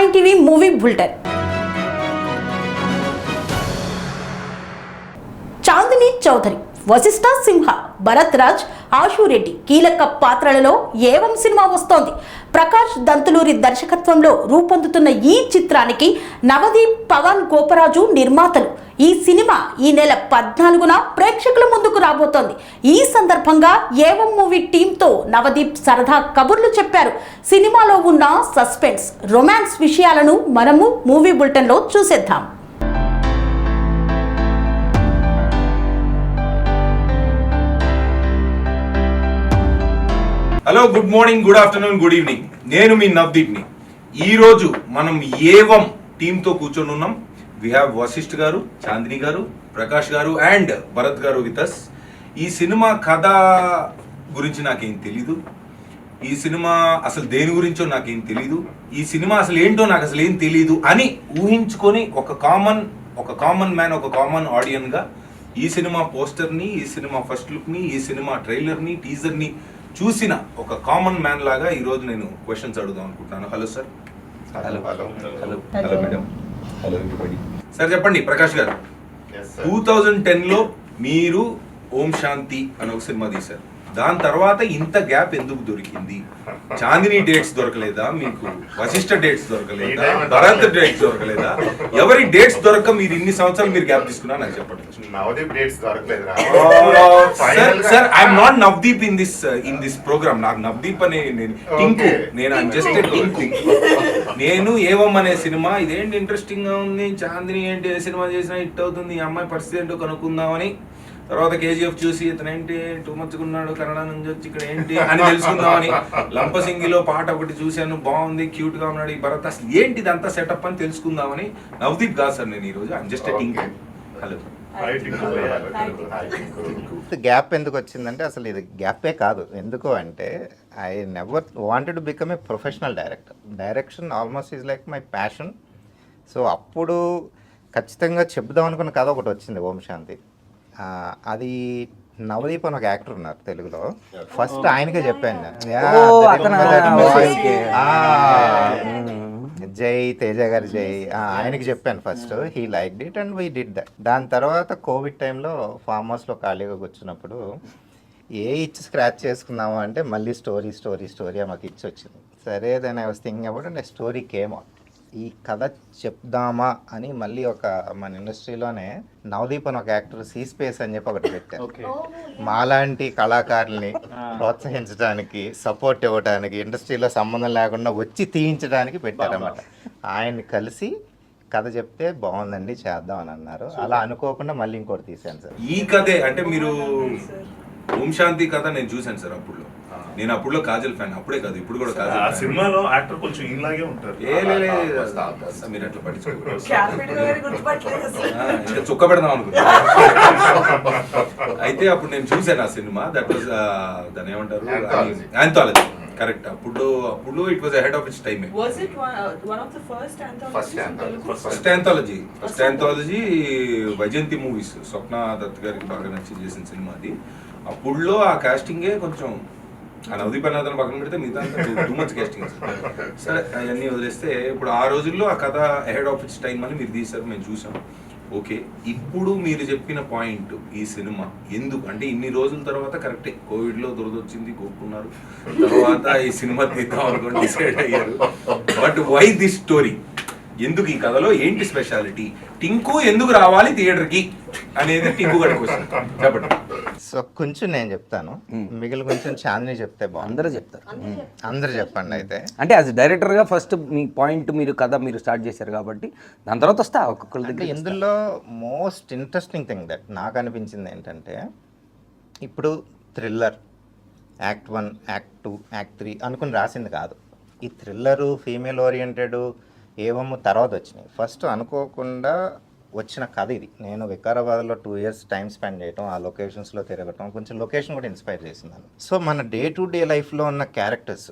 Star TV movie bulletin. Chandini Chowdary, Vasishta Simha, Bharath Raj, Ashu Reddy కీలక పాత్రలలో ఏవం cinema వస్తోంది. ప్రకాష్ దంతులూరి దర్శకత్వంలో రూపొందుతున్న ఈ చిత్రానికి నవదీప్, పవన్ గోపరాజు నిర్మాతలు. ఈ సినిమా ఈ నెల 14న ప్రేక్షకుల ముందుకు రాబోతోంది. ఈ సందర్భంగా ఏవం మూవీ టీంతో నవదీప్ సరదా కబుర్లు చెప్పారు. సినిమాలో ఉన్న సస్పెన్స్, రొమాన్స్ విషయాలను మనము మూవీ బులెటిన్లో చూసేద్దాం. Hello, good morning, good afternoon, good evening. నేను మీ నవదీప్ని. ఈరోజు మనం ఏవం టీంతో కూర్చొని ఉన్నాం. వి హ్యావ్ వశిష్ఠ్ గారు, చాందిని గారు, ప్రకాష్ గారు అండ్ భరత్ గారు విత్ అస్. ఈ సినిమా కథ గురించి నాకేం తెలీదు. ఈ సినిమా అసలు దేని గురించో నాకేం తెలీదు. ఈ సినిమా అసలు ఏంటో నాకు అసలు ఏం తెలీదు అని ఊహించుకొని ఒక కామన్ మ్యాన్, ఒక కామన్ ఆడియన్గా ఈ సినిమా పోస్టర్ని, ఈ సినిమా ఫస్ట్ లుక్ని, ఈ సినిమా ట్రైలర్ని, టీజర్ని చూసిన ఒక కామన్ మ్యాన్ లాగా ఈరోజు నేను క్వశ్చన్స్ అడుగుదాం అనుకుంటున్నాను. Hello sir. Hello madam. Hello everybody. Sir చెప్పండి, ప్రకాష్ గారు, 2010లో మీరు ఓం శాంతి అని ఒక సినిమా తీశారు. దాని తర్వాత ఇంత గ్యాప్ ఎందుకు దొరికింది? చాందిని డేట్స్ దొరకలేదా మీకు? వశిష్ఠ డేట్స్ దొరకలేదా? భరత్ డేట్స్ దొరకలేదా? ఎవరి డేట్స్ దొరక మీరు ఇన్ని సంవత్సరాలు మీరు గ్యాప్ తీసుకున్నా నాకు చెప్పండి. నవదీప్ డేట్స్ దొరకలేదా? Sir I'm not Navdeep in this programme. నాకు నవదీప్ అనే టింకు, నేను జస్ట్ టింకు. నేను ఏవం అనే సినిమా ఇదేంటి ఇంట్రెస్టింగ్ గా ఉంది, చాందిని ఏంటి ఏ సినిమా చేసినా హిట్ అవుతుంది, ఈ అమ్మాయి పరిస్థితి ఏంటో కనుక్కుందామని, తర్వాత కేజీఎఫ్ చూసి ఇతను ఏంటి టూ మచ్గా ఉన్నాడు, కన్నడ నుంచి వచ్చి ఇక్కడ ఏంటి అని తెలుసుకుందామని, లంపసింగిలో పాట ఒకటి చూశాను, బాగుంది, క్యూట్ గా ఉన్నాడు ఈ భరత్, అసలు ఏంటి ఇదంతా సెటప్ అని తెలుసుకుందామని. నవదీప్ కాదు సార్ నేను ఈరోజు, I'm just Tinku. Hello. Gap ఎందుకు వచ్చిందంటే అసలు ఇది గ్యాపే కాదు. ఎందుకు అంటే I never wanted to become a professional director. Direction almost is like my passion. So అప్పుడు ఖచ్చితంగా చెప్దాం అనుకున్న కథ ఒకటి వచ్చింది, ఓం శాంతి. అది నవదీప్ అని ఒక యాక్టర్ ఉన్నారు తెలుగులో. ఫస్ట్ ఆయనకే చెప్పాను నేను, జై తేజ గారి జై, ఆయనకి చెప్పాను first. He like it and we did that. దాని తర్వాత కోవిడ్ టైంలో ఫామ్ హౌస్లో ఖాళీగా కూర్చున్నప్పుడు ఇచ్చి స్క్రాచ్ చేసుకుందాము అంటే మళ్ళీ స్టోరీ మాకు ఇచ్చి వచ్చింది. సరే then I was thinking about and story came out. ఈ కథ చెప్దామా అని మళ్ళీ ఒక మన ఇండస్ట్రీలోనే నవదీప్ అని ఒక యాక్టర్ సీ స్పేస్ అని చెప్పి ఒకటి పెట్టారు. మాలాంటి కళాకారుల్ని ప్రోత్సహించడానికి, సపోర్ట్ ఇవ్వడానికి, ఇండస్ట్రీలో సంబంధం లేకుండా వచ్చి తీయించడానికి పెట్టారన్నమాట. ఆయన్ని కలిసి కథ చెప్తే బాగుందండి చేద్దాం అని అన్నారు. అలా అనుకోకుండా మళ్ళీ ఇంకోటి తీశాను సార్. ఈ కథే అంటే మీరు ఓం శాంతి కథ నేను చూశాను సార్. నేను అప్పుడులో కాజల్ ఫ్యాన్, అప్పుడే కాదు ఇప్పుడు కూడా కాజల్. ఆ సినిమాలో యాక్టర్ కొంచెం ఇలాగే ఉంటారు. మీరు అట్లా పట్టించుకోరు, చుక్క పెడదాం అనుకుంటా. అయితే అప్పుడు నేను చూసాను ఆ సినిమా. దట్ వాజ్ దాని ఏమంటారు, ఆంథాలజీ. కరెక్ట్. అప్పుడు it was ahead of its time. First anthology Vyjayanthi movies, Swapna Dutt గారికి బాగా నచ్చి చేసిన సినిమా అది. అప్పుడులో ఆ కాస్టింగే కొంచెం, ఆ నవదీప్ అన్నదాన్ని పక్కన పెడితే మిగతా టూ మచ్ కాస్టింగ్. సరే అవన్నీ వదిలేస్తే ఇప్పుడు ఆ రోజుల్లో ఆ కథ అహెడ్ ఆఫ్ ఇట్స్ టైం అని మీరు తీశారు, మేము చూసాం. ఓకే, ఇప్పుడు మీరు చెప్పిన పాయింట్, ఈ సినిమా ఎందుకు అంటే ఇన్ని రోజుల తర్వాత కరెక్టే కోవిడ్లో దురదొచ్చింది, కోరుకున్నారు, తర్వాత ఈ సినిమా తీద్దాం అనుకోండి డిసైడ్ అయ్యారు. But why this story? ఎందుకు ఈ కథలో ఏంటి స్పెషాలిటీ? టింకు ఎందుకు రావాలి థియేటర్కి అనేది టింకు గడి క్వశ్చన్. చెప్పండి. సో కొంచెం నేను చెప్తాను, మిగిలిన కొంచెం చాందిని చెప్తే బాగుంది. అందరూ చెప్తారు, అందరు చెప్పండి. అయితే అంటే యాజ్ డైరెక్టర్గా ఫస్ట్ మీ పాయింట్, మీరు కథ మీరు స్టార్ట్ చేశారు కాబట్టి దాని తర్వాత వస్తా ఒక్కొక్కరి దగ్గర. ఇందులో మోస్ట్ ఇంట్రెస్టింగ్ థింగ్ దట్ నాకు అనిపించింది ఏంటంటే, ఇప్పుడు థ్రిల్లర్ యాక్ట్ 1, యాక్ట్ 2, యాక్ట్ 3 అనుకుని రాసింది కాదు. ఈ థ్రిల్లరు, ఫీమేల్ ఓరియంటెడ్ ఏమో తర్వాత వచ్చినాయి. ఫస్ట్ అనుకోకుండా వచ్చిన కథ ఇది. నేను వికారాబాద్లో 2 years టైం స్పెండ్ చేయటం, ఆ లొకేషన్స్లో తిరగటం, కొంచెం లొకేషన్ కూడా ఇన్స్పైర్ చేసింది. సో మన డే టు డే లైఫ్లో ఉన్న క్యారెక్టర్స్,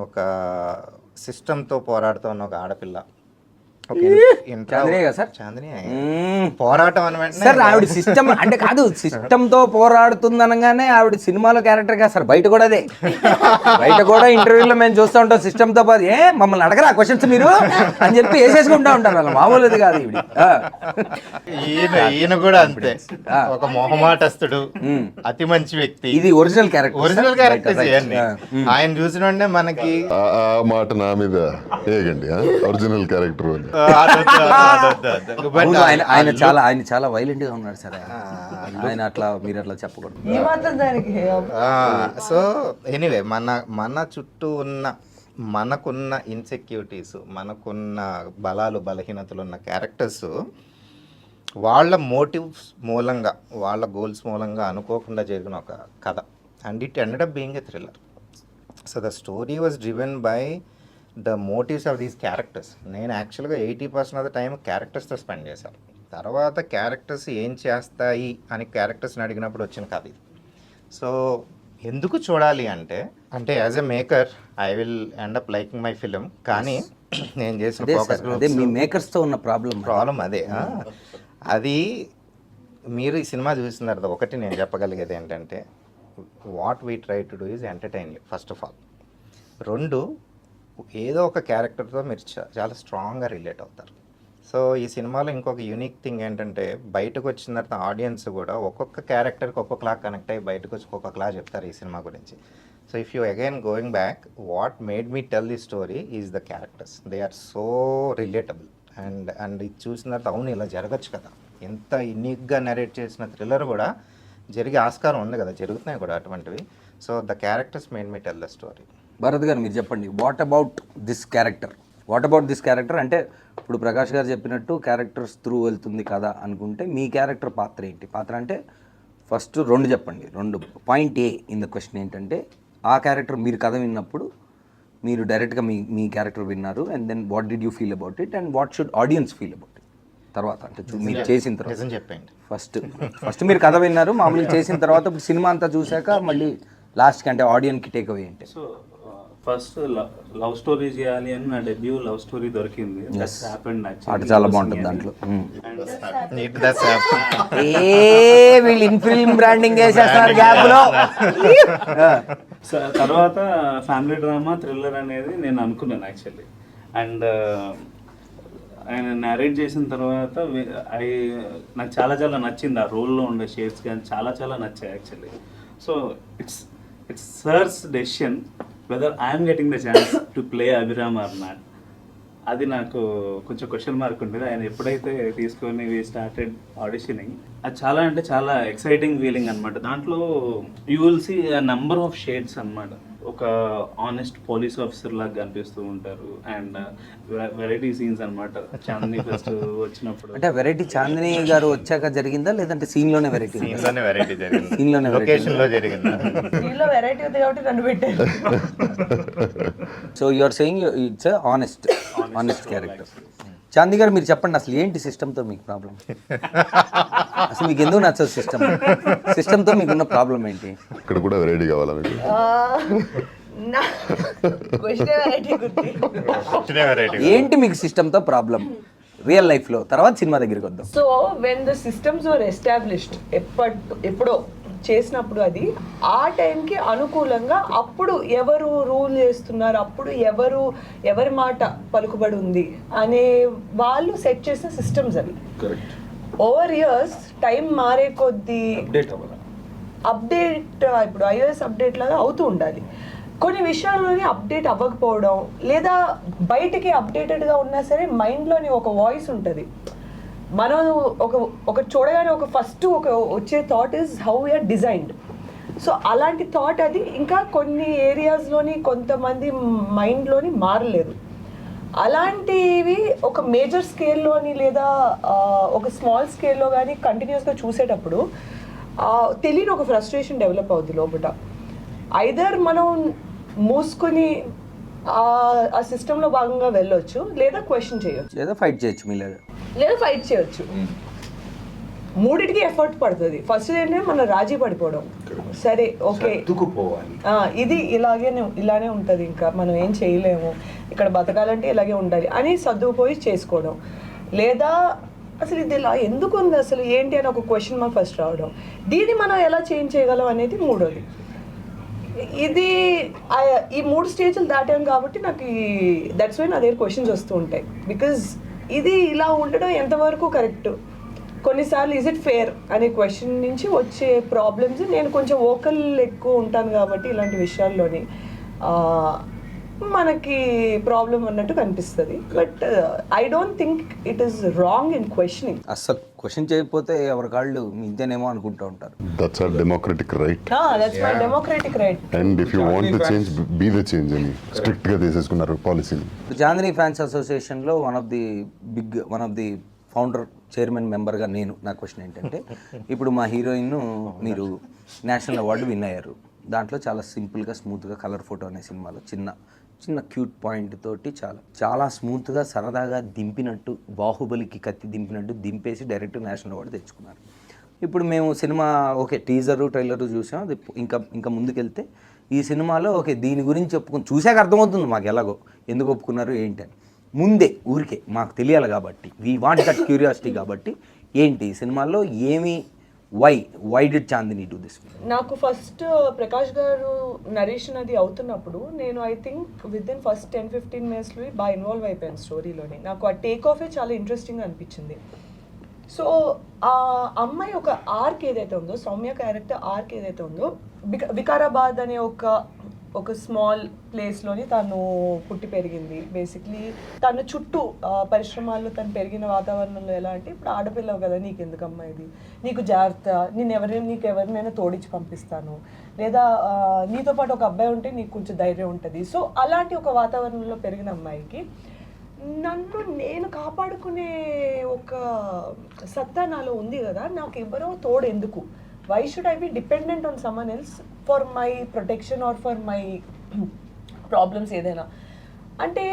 ఒక సిస్టంతో పోరాడుతూ ఉన్న ఒక ఆడపిల్ల, చాందినే కదా సార్? చాందిని పోరాటం అని వెంటనే సార్ ఆవిడ సిస్టమ్ అంటే కాదు, సిస్టమ్ తో పోరాడుతుంది అనగానే ఆవిడ సినిమాలో క్యారెక్టర్ కాదు సార్, బయట కూడా అదే. బయట కూడా ఇంటర్వ్యూలో మేము చూస్తూ ఉంటాం సిస్టమ్ తో పాటు మమ్మల్ని అడగరా క్వశ్చన్స్ మీరు అని చెప్పి వేసేసుకుంటా ఉంటారు. వాళ్ళు మామూలుది కాదు ఈవిడ. ఈయన కూడా అంతే, ఒక మొహమాటస్తుడు, అతి మంచి వ్యక్తి. ఇది ఒరిజినల్ క్యారెక్టర్. ఒరిజినల్ క్యారెక్టర్స్ ఇవన్నీ. ఆయన చూసిన మనకి ఆ మాట నా మీద ఏగండి, ఒరిజినల్ క్యారెక్టర్ అని. ఆయన చాలా వైలెంట్ గా ఉన్నాడు సార్. ఆయన అట్లా మీరు అట్లా చెప్పకూడదు. సో ఎనీవే మన చుట్టూ ఉన్న మనకున్న ఇన్సెక్యూరిటీస్, మనకున్న బలాలు బలహీనతలు ఉన్న క్యారెక్టర్స్ వాళ్ళ మోటివ్స్ మూలంగా, వాళ్ళ గోల్స్ మూలంగా అనుకోకుండా జరిగిన ఒక కథ. And it ended up being a thriller. So the story was driven by the motifs of these characters. నేను యాక్చువల్గా 80% ఆఫ్ ద టైం క్యారెక్టర్స్తో స్పెండ్ చేశాను. తర్వాత క్యారెక్టర్స్ ఏం చేస్తాయి అని క్యారెక్టర్స్ని అడిగినప్పుడు వచ్చిన కథ ఇది. సో ఎందుకు చూడాలి అంటే as a maker I will end up liking my film. కానీ నేను చేసిన ఫోకస్ అదే మీ మేకర్స్ తో ఉన్న ప్రాబ్లం అదే. అది మీరు ఈ సినిమా చూసిన తర్వాత ఒకటి నేను చెప్పగలిగేది ఏంటంటే, what we try to do is entertain you first of all. రెండు, ఏదో ఒక క్యారెక్టర్తో మీరు చాలా స్ట్రాంగ్గా రిలేట్ అవుతారు. సో ఈ సినిమాలో ఇంకొక యూనిక్ థింగ్ ఏంటంటే, బయటకు వచ్చిన తర్వాత ఆడియన్స్ కూడా ఒక్కొక్క క్యారెక్టర్కి ఒక్కొక్కలా కనెక్ట్ అయ్యి బయటకు వచ్చి ఒక్కొక్కలా చెప్తారు ఈ సినిమా గురించి. So if you again going back, what made me tell the story is the characters. They are so relatable. And ఇది చూసిన తర్వాత అవును ఇలా జరగచ్చు కదా, ఎంత యూనిక్గా నరేట్ చేసిన థ్రిల్లర్ కూడా జరిగే ఆస్కారం ఉంది కదా, జరుగుతున్నాయి కూడా అటువంటివి. So the characters made me tell the story. Bharat గారు మీరు చెప్పండి, వాట్ అబౌట్ దిస్ క్యారెక్టర్ అంటే ఇప్పుడు ప్రకాష్ గారు చెప్పినట్టు క్యారెక్టర్స్ త్రూ వెళ్తుంది కదా అనుకుంటే, మీ క్యారెక్టర్ పాత్ర ఏంటి? పాత్ర అంటే ఫస్ట్ రెండు చెప్పండి. Point A in the question ఏంటంటే, ఆ క్యారెక్టర్ మీరు కథ విన్నప్పుడు మీరు డైరెక్ట్గా మీ క్యారెక్టర్ విన్నారు, and then what did you feel about it and what should audience feel about it? తర్వాత అంటే మీరు చేసిన తర్వాత చెప్పండి. ఫస్ట్ మీరు కథ విన్నారు, మామూలుగా చేసిన తర్వాత ఇప్పుడు సినిమా అంతా చూశాక మళ్ళీ లాస్ట్కి అంటే ఆడియన్కి టేక్ అవే ఏంటి? సో ఫస్ట్ లవ్ స్టోరీ చేయాలి అని నా డెబ్యూ లవ్ స్టోరీ దొరికింది. పాట చాలా బాగుంటుంది దాంట్లో. వీళ్ళు ఇన్ ఫిల్మ్ బ్రాండింగ్ చేసేస్తున్నారు గ్యాప్ లో. తర్వాత ఫ్యామిలీ డ్రామా థ్రిల్లర్ అనేది నేను అనుకున్నాను యాక్చువల్లీ. అండ్ ఆయన నేరేట్ చేసిన తర్వాత నాకు చాలా నచ్చింది. ఆ రోల్లో ఉండే షేడ్స్ కానీ చాలా నచ్చాయి actually. So it's sir's decision whether I am getting the chance to play Abhiram or not. అది నాకు కొంచెం క్వశ్చన్ మార్క్ ఉంటుంది. ఆయన ఎప్పుడైతే తీసుకొని స్టార్టెడ్ ఆడిషనింగ్, అది చాలా ఎక్సైటింగ్ ఫీలింగ్ అనమాట. దాంట్లో you will see number of shades అనమాట. ఒక ఆనెస్ట్ పోలీస్ ఆఫీసర్ లాగా కనిపిస్తూ ఉంటారు. అండ్ వెరైటీ సీన్స్ అనమాట. చాందిని ఫస్ట్ వచ్చినప్పుడు అంటే వెరైటీ చాందిని గారు వచ్చాక జరిగిందా, లేదంటే సీన్ లోనే వెరైటీ జరిగింది? So you are saying it's honest character. Chandi గారు మీరు చెప్పండి, అసలు ఏంటి సిస్టమ్తో మీకు ప్రాబ్లం? అసలు మీకు ఎందుకు నచ్చదు సిస్టమ్తో మీకున్న ప్రాబ్లం ఏంటి? ఇక్కడ కూడా వెరైటీ కావాలా మీకు? ఏంటి మీకు సిస్టమ్తో ప్రాబ్లం రియల్ లైఫ్లో? తర్వాత సినిమా దగ్గరికి వద్దాం. So when the systems were established, ఎప్పుడో చేసినప్పుడు అది ఆ టైంకి అనుకూలంగా, అప్పుడు ఎవరు రూల్ చేస్తున్నారు, అప్పుడు ఎవరి మాట పలుకుబడి ఉంది అనే వాళ్ళు సెట్ చేసిన సిస్టమ్స్ అవి. ఓవర్ ఇయర్స్ టైం మారే కొద్దీ అప్డేట్, ఇప్పుడు iOS అప్డేట్ లాగా అవుతూ ఉండాలి. కొన్ని విషయాల్లోనే అప్డేట్ అవ్వకపోవడం, లేదా బయటికి అప్డేటెడ్గా ఉన్నా సరే మైండ్లోని ఒక వాయిస్ ఉంటుంది. మనం ఒక చూడగానే ఫస్ట్ వచ్చే thought is how we are designed. So అలాంటి థాట్ అది ఇంకా కొన్ని ఏరియాస్లోని కొంతమంది మైండ్లోని మారలేదు. అలాంటివి ఒక మేజర్ స్కేల్లోని లేదా ఒక స్మాల్ స్కేల్లో కానీ కంటిన్యూస్గా చూసేటప్పుడు తెలియని ఒక ఫ్రస్ట్రేషన్ డెవలప్ అవుతుంది లోపల. ఐదర్ మనం మూసుకొని ఆ సిస్టంలో భాగంగా వెళ్ళొచ్చు, లేదా క్వశ్చన్ చేయొచ్చు, లేదా ఫైట్ చేయొచ్చు, లేదా ఫైట్ చేయొచ్చు. మూడిటికి ఎఫర్ట్ పడుతుంది. ఫస్ట్ ఏంటంటే మనం రాజీ పడిపోవడం, సరే ఓకే ఇది ఇలానే ఉంటుంది, ఇంకా మనం ఏం చేయలేము, ఇక్కడ బతకాలంటే ఇలాగే ఉండాలి అని సర్దుకుపోయి చేసుకోవడం. లేదా అసలు ఇది ఇలా ఎందుకు ఉంది, అసలు ఏంటి అని ఒక క్వశ్చన్ మార్క్ ఫస్ట్ రావడం. దీన్ని మనం ఎలా చేంజ్ చేయగలం అనేది మూడోది. ఇది ఈ 3 స్టేజ్లు దాటాం కాబట్టి నాకు దట్స్ వై నా దగ్గర క్వశ్చన్స్ వస్తూ ఉంటాయి. బికాజ్ ఇది ఇలా ఉండడం ఎంతవరకు కరెక్ట్, కొన్నిసార్లు ఈజ్ ఇట్ ఫేర్ అనే క్వశ్చన్ నుంచి వచ్చే ప్రాబ్లమ్స్. నేను కొంచెం వోకల్ ఎక్కువ ఉంటాను కాబట్టి ఇలాంటి విషయాల్లోని మనకి ప్రాబ్లం అన్నట్టు కనిపిస్తుంది. But I don't think it is wrong in questioning. అస్సలు క్వశ్చన్ చేయకపోతే ఎవరి కాళ్ళు ఇంతేనేమో అనుకుంటూ ఉంటారు. That's our democratic right. That's my democratic right. And if you want to change be the change అని స్ట్రిక్ట్ గా తీసేసుకున్నారు పాలసీని. చాందిని ఫ్యాన్స్ అసోసియేషన్లో one of the founder chairman మెంబర్గా నా క్వశ్చన్ ఏంటంటే, ఇప్పుడు మా హీరోయిన్ మీరు నేషనల్ అవార్డు విన్ అయ్యారు. దాంట్లో చాలా సింపుల్గా స్మూత్గా కలర్ ఫోటో అనే సినిమాలో చిన్న క్యూట్ పాయింట్ తోటి చాలా స్మూత్గా సరదాగా దింపినట్టు, బాహుబలికి కత్తి దింపినట్టు దింపేసి డైరెక్ట్ నేషనల్ అవార్డు తెచ్చుకున్నారు. ఇప్పుడు మేము సినిమా ఓకే టీజరు ట్రైలరు చూసాం. అది ఇంకా ముందుకెళ్తే ఈ సినిమాలో ఓకే దీని గురించి చూశాక అర్థమవుతుంది మాకు ఎలాగో ఎందుకు ఒప్పుకున్నారు ఏంటని. ముందే ఊరికే మాకు తెలియాలి కాబట్టి, వీ వాంట్ దట్ క్యూరియాసిటీ కాబట్టి, ఏంటి ఈ సినిమాలో why did Chandini do this? నాకు ఫస్ట్ ప్రకాష్ గారు నరేషన్ అది అవుతున్నప్పుడు నేను I think within first 10-15 మినిట్స్లో బాగా ఇన్వాల్వ్ అయిపోయాను స్టోరీలోని. నాకు ఆ టేక్ ఆఫే చాలా ఇంట్రెస్టింగ్ అనిపించింది. సో ఆ అమ్మాయి ఒక ఆర్క్ ఏదైతే ఉందో, సౌమ్య క్యారెక్టర్ ఆర్క్ ఏదైతే ఉందో, వికారాబాద్ అనే ఒక స్మాల్ ప్లేస్లోని తను పుట్టి పెరిగింది. బేసిక్లీ తను చుట్టూ పరిశ్రమాల్లో తను పెరిగిన వాతావరణంలో ఎలా అంటే, ఇప్పుడు ఆడపిల్లవు కదా, నీకు ఎందుకమ్మా ఇది, నీకు జాగ్రత్త, నీకు ఎవరినైనా తోడించి పంపిస్తాను, లేదా నీతో పాటు ఒక అబ్బాయి ఉంటే నీకు కొంచెం ధైర్యం ఉంటుంది. సో అలాంటి ఒక వాతావరణంలో పెరిగిన అమ్మాయికి నేను కాపాడుకునే ఒక సత్తా నాలో ఉంది కదా, నాకు ఎవరో తోడు ఎందుకు, why should I be dependent on someone else for my protection or for my problems ఏదైనా అంటే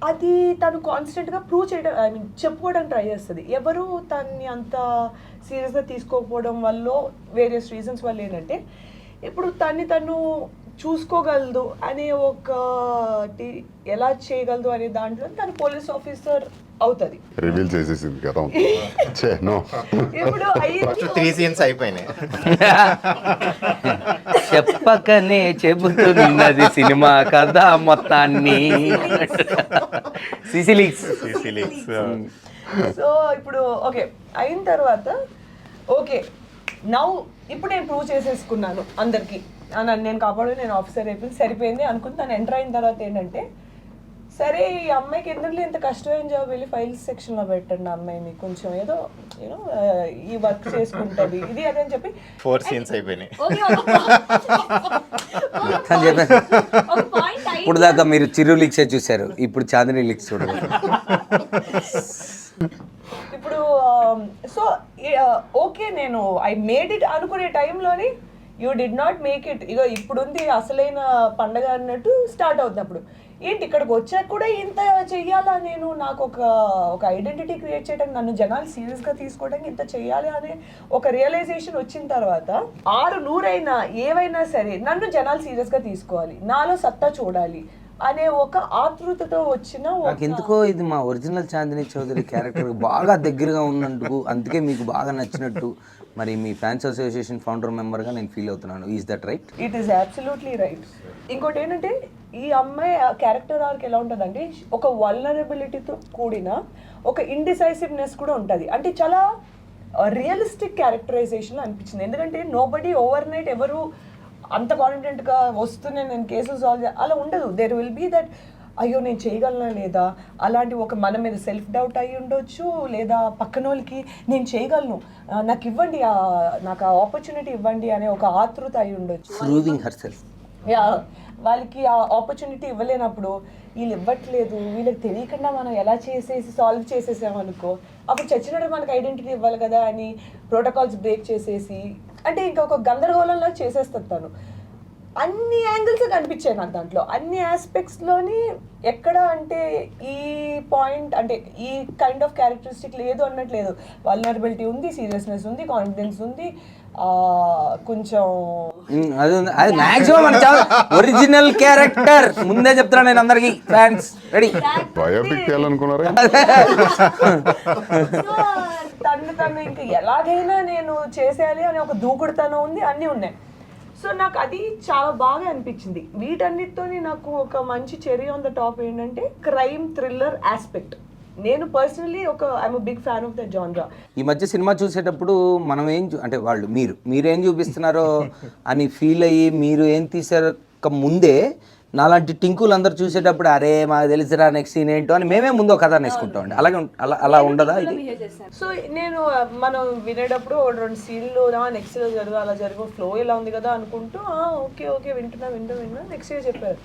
అది తను కాన్స్టెంట్గా ప్రూవ్ చేయడం, ఐ మీన్ చెప్పుకోవడానికి ట్రై చేస్తుంది. ఎవరు తన్ని అంత సీరియస్గా తీసుకోకపోవడం వల్ల, వేరియస్ రీజన్స్ వల్ల ఏంటంటే, ఇప్పుడు తను చూసుకోగలదు అనే ఒకటి ఎలా చేయగలదు అనే దాంట్లో తను పోలీస్ ఆఫీసర్ అవుతుంది. రివీల్ చేసేసింది కదా. ఇప్పుడు ఫస్ట్ 3 సీన్స్ అయిపోయినాయి. చెప్పకనే చెబుతున్నది సినిమా కథ మొత్తాన్ని. సిసిలిక్స్. సో ఇప్పుడు ఓకే అయిన తర్వాత ఓకే ఇప్పుడు నేను ప్రూవ్ చేసేసుకున్నాను అందరికి, నేను కాపాడు, నేను ఆఫీసర్ అయిపోయింది, సరిపోయింది అనుకుని తను ఎంటర్ అయిన తర్వాత ఏంటంటే, సరే ఈ అమ్మాయికి ఎందుకు ఇంత కష్టమైన జాబ్, వెళ్ళి ఫైల్స్ సెక్షన్లో పెట్టండి అమ్మాయిని, కొంచెం ఏదో యూనో ఈ వర్క్ చేసుకుంటుంది ఇది అదే అని చెప్పి 4 సీన్స్ అయిపోయినాయి. ఇప్పుడు దాకా మీరు చిరు లిక్సే చూశారు, ఇప్పుడు చాందిని లిక్స్ చూడండి. ఇప్పుడు సో ఓకే నేను ఐ మేడ్ ఇట్ అనుకునే టైంలోని you did not make it. ఇగో ఇప్పుడుంది అసలైన పండగ అన్నట్టు స్టార్ట్ అవుతుంది. అప్పుడు ఏంటి ఇక్కడికి వచ్చాక కూడా ఇంత చెయ్యాలా, నేను నాకు ఒక ఐడెంటిటీ క్రియేట్ చేయడానికి, నన్ను జనాలు సీరియస్గా తీసుకోవడానికి ఇంత చెయ్యాలి అనే ఒక రియలైజేషన్ వచ్చిన తర్వాత 600 అయినా ఏవైనా సరే నన్ను జనాలు సీరియస్గా తీసుకోవాలి, నాలో సత్తా చూడాలి అనే ఒక ఆతృతతో వచ్చిన, నాకు ఎందుకో ఇది మా ఒరిజినల్ చాందిని చౌదరి క్యారెక్టర్ బాగా దగ్గరగా ఉన్నందుకు, అందుకే మీకు బాగా నచ్చినట్టు మరి మీ ఫ్యాన్స్ అసోసియేషన్ ఫౌండర్ మెంబర్గా నేను ఫీల్ అవుతున్నాను. Is that right? It is absolutely right. ఇంకోటి ఏంటంటే, ఈ అమ్మాయి క్యారెక్టర్ ఆర్క్ ఎలా ఉంటుందంటే, ఒక వల్నరబిలిటీతో కూడిన ఒక ఇండిసైసివ్నెస్ కూడా ఉంటుంది. అంటే చాలా రియలిస్టిక్ క్యారెక్టరైజేషన్ అనిపించింది. ఎందుకంటే నోబడీ ఓవర్ నైట్ ఎవరు అంత కాన్ఫిడెంట్గా వస్తూనే నేను కేసులు సాల్వ్ అలా ఉండదు. దేర్ విల్ బీ దట్ అయ్యో నేను చేయగలనా లేదా, అలాంటి ఒక మన మీద సెల్ఫ్ డౌట్ అయ్యి ఉండొచ్చు, లేదా పక్కన వాళ్ళకి నేను చేయగలను, నాకు ఇవ్వండి, నాకు ఆ ఆపర్చునిటీ ఇవ్వండి అనే ఒక ఆతృత అయి ఉండొచ్చు. వాళ్ళకి ఆ ఆపర్చునిటీ ఇవ్వలేనప్పుడు, వీళ్ళు ఇవ్వట్లేదు, వీళ్ళకి తెలియకుండా మనం ఎలా చేసేసి సాల్వ్ చేసేసామనుకో, అప్పుడు చచ్చినట్టు మనకు ఐడెంటిటీ ఇవ్వాలి కదా అని ప్రోటోకాల్స్ బ్రేక్ చేసేసి, అంటే ఇంకా ఒక గందరగోళంలో చేసేస్తాను తను. అన్ని యాంగిల్స్ కనిపించాయి నాకు దాంట్లో, అన్ని ఆస్పెక్ట్స్లోని. ఎక్కడ అంటే ఈ పాయింట్ అంటే ఈ కైండ్ ఆఫ్ క్యారెక్టరిస్టిక్ లేదు అన్నట్లేదు. వల్నరబిలిటీ ఉంది, సీరియస్నెస్ ఉంది, కాన్ఫిడెన్స్ ఉంది, కొంచెం అది ఉంది. అది మాక్సిమం మన చాలా ఒరిజినల్ క్యారెక్టర్. ముందే చెప్తున్నాను నేను అందరికి ఫ్యాన్స్ రెడీ. బయోపిక్ చేయాలనుకున్నారా? తను ఇంకా ఎలాగైనా నేను చేసేయాలి అని ఒక దూకుడుతనం ఉంది, అన్నీ ఉన్నాయి. సో నాకు అది చాలా బాగా అనిపించింది. వీటన్నిటితోని నాకు ఒక మంచి చెరీ ఆన్ ద టాప్ ఏంటంటే క్రైమ్ థ్రిల్లర్ ఆస్పెక్ట్. నేను personally I'm big fan of the genre. ఈ మధ్య సినిమా చూసేటప్పుడు మనం అంటే వాళ్ళు మీరేం చూపిస్తున్నారో అని ఫీల్ అయ్యి మీరు ఏం తీసాక ముందే నాలాంటి టింకులు అందరు చూసేటప్పుడు అరే మాకు తెలిసిరా నెక్స్ట్ సీన్ ఏంటో అని మేమే ముందు ఒక కథ నేర్చుకుంటామండి. అలాగే అలా ఉండదా ఇది? సో నేను మనం వినేటప్పుడు 2 సీన్లు నెక్స్ట్ జరుగు అలా జరుగు ఫ్లో ఇలా ఉంది కదా అనుకుంటూ ఓకే వింటున్నా నెక్స్ట్ డే చెప్పారు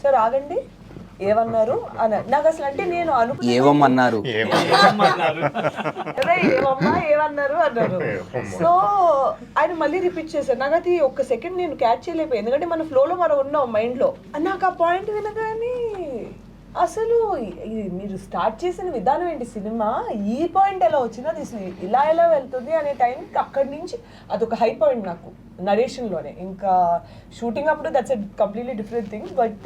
సార్ ఆగండి ఏమన్నారు అని. నాకు అసలు అంటే నేను ఏమన్నారు అదే ఏమన్నారు అన్నారు. సో ఆయన మళ్ళీ రిపీట్ చేశారు. నాకు అది ఒక్క సెకండ్ నేను క్యాచ్ చేయలేకపోయాను, ఎందుకంటే మన ఫ్లోలో మనం ఉన్నాం మైండ్లో. నాకు ఆ పాయింట్ వినగానే అసలు మీరు స్టార్ట్ చేసిన విధానం ఏంటి, సినిమా ఈ పాయింట్ ఎలా వచ్చింది, అది ఇలా వెళ్తుంది అనే టైంకి అక్కడి నుంచి అదొక హై పాయింట్ నాకు నరేషన్లోనే. ఇంకా షూటింగ్ అప్పుడు that's a completely different thing, but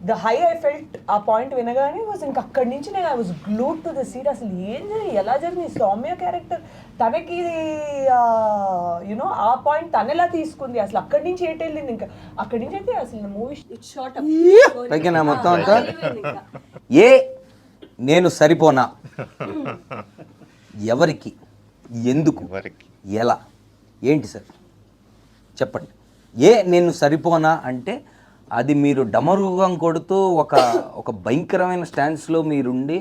the high I felt ఆ పాయింట్ వినగానే వాజ్ ఇంకా అక్కడి నుంచి నేను I was glued to the seat. అసలు ఎలా జరిగింది, సౌమ్య క్యారెక్టర్ తనకి యునో ఆ పాయింట్ తను ఎలా తీసుకుంది, అసలు అక్కడి నుంచి ఏంటి వెళ్ళింది, ఇంకా అక్కడి నుంచి అయితే అసలు మూవీ పైకి మొత్తం అంతా నేను సరిపోనా, ఎవరికి, ఎందుకు, ఎలా, ఏంటి సార్ చెప్పండి. నేను సరిపోనా అంటే అది మీరు డమరుగం కొడుతూ ఒక భయంకరమైన స్టాన్స్లో మీరుండి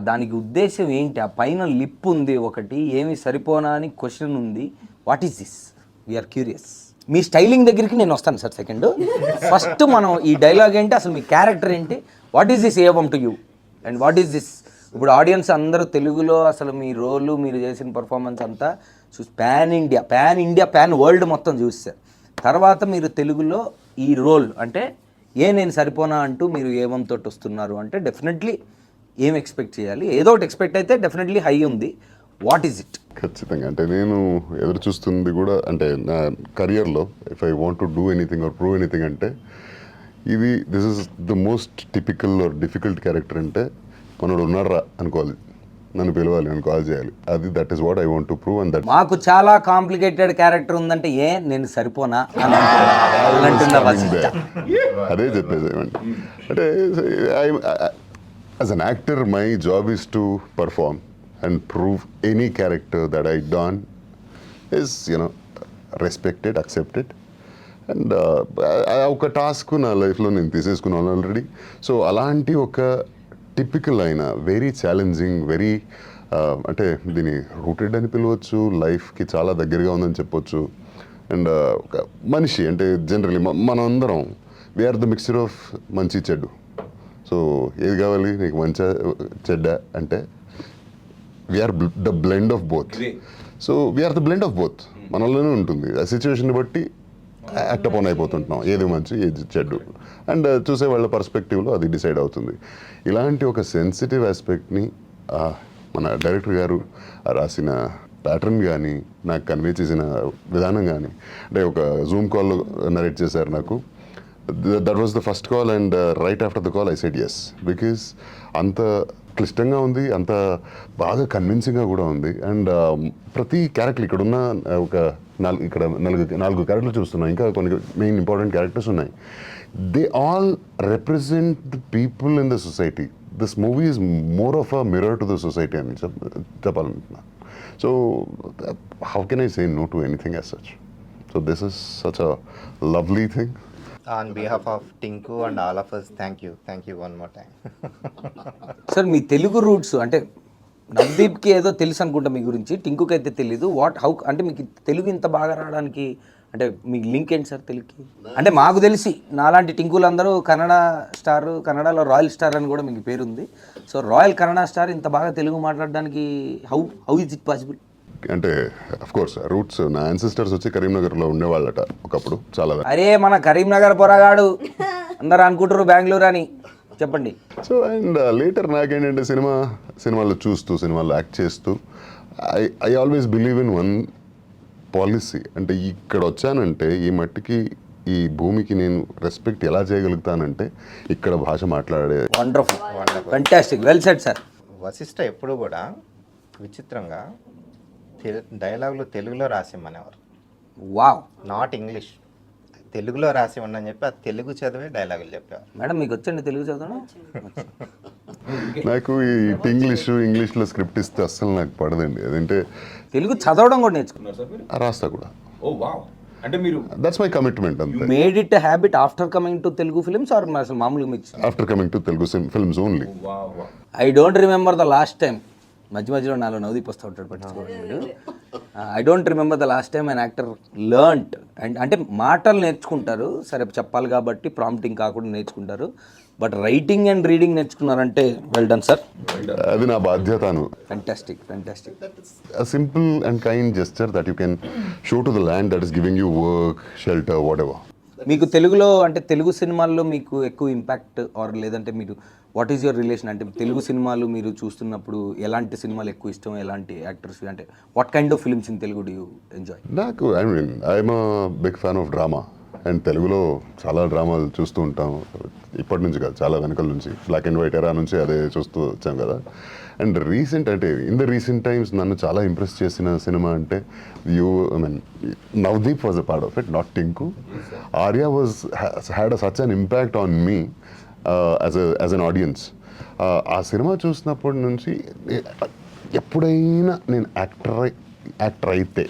దానికి ఉద్దేశం ఏంటి, ఆ పైన లిప్ ఉంది ఒకటి, ఏమి సరిపోనా అని క్వశ్చన్ ఉంది. What is this, we are curious. మీ స్టైలింగ్ దగ్గరికి నేను వస్తాను సార్ సెకండ్. ఫస్ట్ మనం ఈ డైలాగ్ ఏంటి, అసలు మీ క్యారెక్టర్ ఏంటి, what is this evam to you and what is this. ఇప్పుడు ఆడియన్స్ అందరూ తెలుగులో అసలు మీ రోలు మీరు చేసిన పర్ఫార్మెన్స్ అంతా చూసి పాన్ వరల్డ్ మొత్తం చూస్తారు. తర్వాత మీరు తెలుగులో ఈ రోల్ అంటే నేను సరిపోనా అంటూ మీరు ఏమంతో వస్తున్నారు అంటే డెఫినెట్లీ ఏం ఎక్స్పెక్ట్ చేయాలి, ఏదో ఒకటి ఎక్స్పెక్ట్ అయితే డెఫినెట్లీ హై ఉంది. What is it? ఖచ్చితంగా అంటే నేను ఎదురు చూస్తుంది కూడా అంటే నా కెరియర్లో if I want to do anything or prove anything అంటే this is the most typical or difficult character. అంటే మనోడు ఉన్నారా అనుకోవాలి, నన్ను పిలవాలి, నన్ను కాల్ చేయాలి, అది that is what I want to prove. And that మాకు చాలా కాంప్లికేటెడ్ క్యారెక్టర్ ఉందంటే నేను సరిపోనా అదే చెప్పేది. అంటే as an actor my job is to perform and prove any character that I done is you know respected, accepted. And ఒక task నా లైఫ్లో నేను తీసేసుకున్నాను ఆల్రెడీ. సో అలాంటి ఒక టిపికల్ అయిన వెరీ ఛాలెంజింగ్, వెరీ అంటే దీన్ని రూటెడ్ అని పిలవచ్చు, లైఫ్కి చాలా దగ్గరగా ఉందని చెప్పొచ్చు. అండ్ ఒక మనిషి అంటే జనరలీ మనం అందరం వీఆర్ ద మిక్చర్ ఆఫ్ మంచి చెడ్డు. సో ఏది కావాలి నీకు, మంచి చెడ్డ అంటే we are the blend of both. So we are the blend of both, మనలోనే ఉంటుంది. ఆ సిచ్యువేషన్ బట్టి యాక్ట్ అపాన్ అయిపోతుంటున్నాం, ఏది మంచి ఏది చెడ్డు. అండ్ చూసే వాళ్ళ పర్స్పెక్టివ్లో అది డిసైడ్ అవుతుంది. ఇలాంటి ఒక సెన్సిటివ్ ఆస్పెక్ట్ని మన డైరెక్టర్ గారు రాసిన ప్యాటర్న్ కానీ, నాకు కన్వే చేసిన విధానం కానీ, అంటే ఒక జూమ్ కాల్లో నరేట్ చేశారు నాకు. That was the first call and right after the call I said yes, because అంత క్లిష్టంగా ఉంది, అంత బాగా కన్విన్సింగ్గా కూడా ఉంది. అండ్ ప్రతి క్యారెక్టర్ ఇక్కడున్న ఒక నాలుగు క్యారెక్టర్లు చూస్తున్నాం, ఇంకా కొన్ని మెయిన్ ఇంపార్టెంట్ క్యారెక్టర్స్ ఉన్నాయి. They all represent the people in the society. This movie is more of a mirror to the society అని చెప్పాలనుకుంటున్నా. So how can I say no to anything as such. So this is such a lovely thing. On behalf of Tinku and all of us, thank you one more time. Sir me Telugu roots అంటే నవదీప్కి ఏదో తెలుసు అనుకుంటా మీ గురించి, టింకుకి అయితే తెలీదు. How అంటే మీకు తెలుగు ఇంత బాగా రావడానికి అంటే మీకు లింక్ ఏంటి సార్ తెలుగుకి? అంటే మాకు తెలిసి నాలాంటి టింకులు అందరూ కన్నడ స్టార్, కన్నడలో రాయల్ స్టార్ అని కూడా మీకు పేరుంది. సో రాయల్ కన్నడ స్టార్ ఇంత బాగా తెలుగు మాట్లాడడానికి హౌ ఇస్ ఇట్ పాసిబుల్? అంటే అఫ్ కోర్స్ రూట్స్ నా యాన్సిస్టర్స్ వచ్చి కరీంనగర్లో ఉండేవాళ్ళట ఒకప్పుడు చాలా. అరే మన కరీంనగర్ పొరగాడు అందరు అనుకుంటారు బెంగళూరు అని, చెప్పండి. సో అండ్ లేటర్ నాకేంటంటే సినిమాలో చూస్తూ సినిమాలో యాక్ట్ చేస్తూ I always believe in one policy. అంటే ఇక్కడ వచ్చానంటే ఈ మట్టికి ఈ భూమికి నేను రెస్పెక్ట్ ఎలా చేయగలుగుతానంటే ఇక్కడ భాష మాట్లాడే. Wonderful, fantastic, well said sir. Vashishta ఎప్పుడు కూడా విచిత్రంగా డైలాగులు తెలుగులో రాసిమ్మనేవారు, వావ్. Not English. తెలుగులో రాసి ఉండని చెప్పి ఆ తెలుగు చదివే డైలాగులు చెప్పేవారు. మేడం మీకు వచ్చండి తెలుగు చదవడం? నాకు ఈ ఇంగ్లీష్లో స్క్రిప్ట్ ఇస్తే అస్సలు నాకు పడదండి. అదంటే తెలుగు చదవడం కూడా నేర్చుకున్నారు సార్ మీరు? రాస్తా కూడా. Oh wow. అంటే మీరు దట్స్ మై కమిట్మెంట్ అంతే. Made it habit after coming to Telugu films or అసలు మామూలుగా mix? After coming to Telugu films only. I don't remember the last time, మధ్యలో నాలో నవ్వుదీప్ వస్తూ ఉంటాడు పట్టించుకోండి మీరు. I don't remember the last time an actor learnt and అంటే మాటలు నేర్చుకుంటారు సరే చెప్పాలి కాబట్టి ప్రాంప్టింగ్ కాకుండా నేర్చుకుంటారు, బట్ రైటింగ్ అండ్ రీడింగ్ నేర్చుకున్నారంటే వెల్ డన్ సార్. అది నా బాధ్యతను. Fantastic, fantastic. A simple and kind gesture that you can show to the land that is giving you work, shelter, whatever. మీకు తెలుగులో అంటే తెలుగు సినిమాల్లో మీకు ఎక్కువ ఇంపాక్ట్ ఆర్ లేదంటే మీరు వాట్ ఈస్ యువర్ రిలేషన్? అంటే తెలుగు సినిమాలు మీరు చూస్తున్నప్పుడు ఎలాంటి సినిమాలు ఎక్కువ ఇష్టం, ఎలాంటి యాక్టర్స్, అంటే what kind of films in Telugu do you enjoy? నాకు I'm big fan of drama and తెలుగులో చాలా డ్రామాలు చూస్తూ ఉంటాం. ఇప్పటి నుంచి కాదు, చాలా వెనకల నుంచి, బ్లాక్ అండ్ వైట్ ఎరా నుంచి అదే చూస్తూ వచ్చాం కదా. And in the recent times నన్ను చాలా ఇంప్రెస్ చేసిన సినిమా అంటే Navdeep was a part of it, not Tinku. Arya had such an impact on me as an audience. ఆ సినిమా చూసినప్పటి నుంచి ఎప్పుడైనా నేను యాక్టర్ అయితే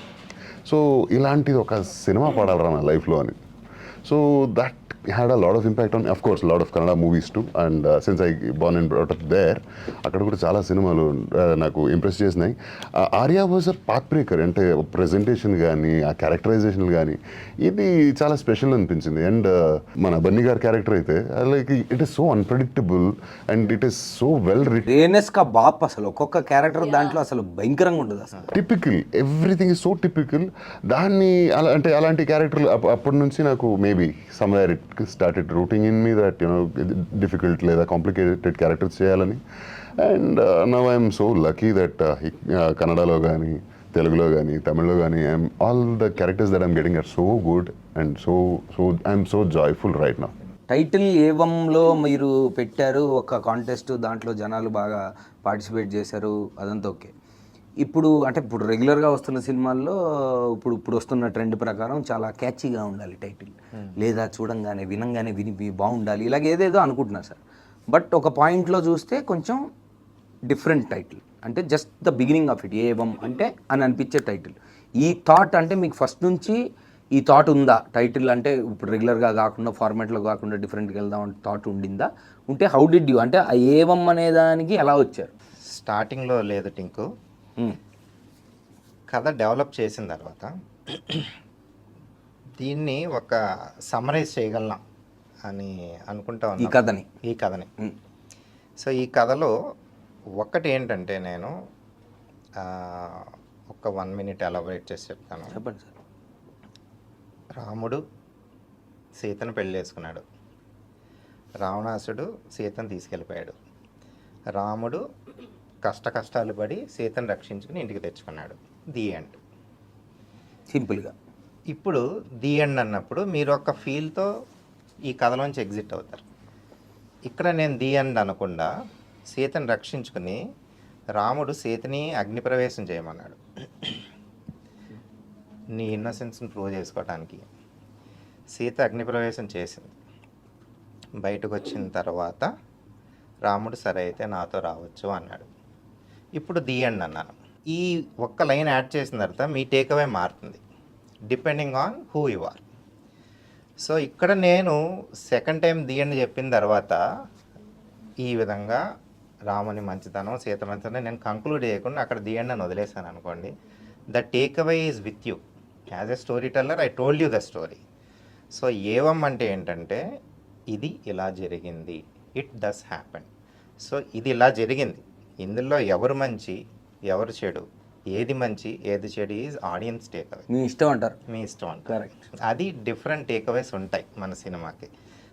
సో ఇలాంటిది ఒక సినిమా పడాలరా నా లైఫ్లో అని. So that had a lot of impact on, of course, a lot of Kannada movies too, and since I born and brought up there, అక్కడ కూడా చాలా సినిమాలు నాకు ఇంప్రెస్ చేసినాయి. Arya was a path breaker. అంటే ప్రెజెంటేషన్ కానీ ఆ క్యారెక్టరైజేషన్ కానీ ఇది చాలా స్పెషల్ అనిపించింది. అండ్ మన బన్నీ గారి క్యారెక్టర్ అయితే like it is so unpredictable and it is so well written. రేనెస్ కా బాప్ అసలు ఒక్కొక్క క్యారెక్టర్ దాంట్లో అసలు భయంకరంగా ఉంటుంది అసలు. Typical, everything is so typical. దాన్ని అంటే అలాంటి క్యారెక్టర్లు అప్పటి నుంచి నాకు maybe somewhere it started rooting in me that difficult లేదా complicated characters చేయాలని. And now I am so lucky that కన్నడలో కానీ తెలుగులో కానీ తమిళ్లో కానీ all the characters that I'm getting are so good and so I'm so joyful right now. Title ఏవంలో మీరు పెట్టారు ఒక కాంటెస్ట్, దాంట్లో జనాలు బాగా పార్టిసిపేట్ చేశారు, అదంతా ఓకే. ఇప్పుడు రెగ్యులర్గా వస్తున్న సినిమాల్లో ఇప్పుడు వస్తున్న ట్రెండ్ ప్రకారం చాలా క్యాచీగా ఉండాలి టైటిల్, లేదా చూడంగానే వినంగానే విని బాగుండాలి, ఇలాగ ఏదేదో అనుకుంటున్నారు సార్. బట్ ఒక పాయింట్లో చూస్తే కొంచెం డిఫరెంట్ టైటిల్, అంటే just the beginning of it Evam అంటే అని అనిపించే టైటిల్. ఈ థాట్ అంటే మీకు ఫస్ట్ నుంచి ఈ థాట్ ఉందా? టైటిల్ అంటే ఇప్పుడు రెగ్యులర్గా కాకుండా ఫార్మాట్లో కాకుండా డిఫరెంట్గా వెళ్దాం అంటే థాట్ ఉండిందా? ఉంటే హౌ డిడ్ యూ, అంటే ఆ ఏవం అనే దానికి ఎలా వచ్చారు? స్టార్టింగ్లో లేదు టింకు. కథ డెవలప్ చేసిన తర్వాత దీన్ని ఒక సమ్మరైజ్ చేయగలం అని అనుకుంటా ఉన్నాను ఈ కథని. సో ఈ కథలో ఒక్కటి ఏంటంటే నేను ఒక 1 minute ఎలాబరేట్ చేసి చెప్తాను. చెప్పండి సార్. రాముడు సీతను పెళ్లి చేసుకున్నాడు. రావణాసుడు సీతను తీసుకెళ్ళిపోయాడు. రాముడు కష్టాలు పడి సీతను రక్షించుకుని ఇంటికి తెచ్చుకున్నాడు. The end. సింపుల్గా. ఇప్పుడు ది ఎండ్ అన్నప్పుడు మీరు ఒక ఫీల్తో ఈ కథలోంచి ఎగ్జిట్ అవుతారు. ఇక్కడ నేను ది ఎండ్ అనకుండా సీతను రక్షించుకుని రాముడు సీతని అగ్నిప్రవేశం చేయమన్నాడు నీ ఇన్నోసెన్స్ని ప్రూవ్ చేసుకోవడానికి. సీత అగ్నిప్రవేశం చేసింది. బయటకు వచ్చిన తర్వాత రాముడు సరే అయితే నాతో రావచ్చు అన్నాడు. ఇప్పుడు ది ఎండ్ అన్నాను. ఈ ఒక్క లైన్ యాడ్ చేసిన తర్వాత మీ టేక్అవే మారుతుంది depending on who you are. So ఇక్కడ నేను సెకండ్ టైం ది ఎండ్ చెప్పిన తర్వాత ఈ విధంగా రాముని మంచితనం సీత మంచితనం నేను కంక్లూడ్ చేయకుండా అక్కడ ది ఎండ్ అని వదిలేసాను అనుకోండి. The takeaway is with you. As a storyteller I told you the story. So Evam అంటే ఏంటంటే ఇది ఇలా జరిగింది, ఇట్ డస్ హ్యాపెన్. సో ఇది ఇలా జరిగింది, ఇందులో ఎవరు మంచి ఎవరు చెడు ఏది మంచి ఏది చెడు ఈజ్ ఆడియన్స్ టేక్ అవే, మీ ఇష్టం అంటారు. మీ ఇష్టం అంట. కరెక్ట్. అది డిఫరెంట్ టేక్ అవేస్ ఉంటాయి మన సినిమాకి.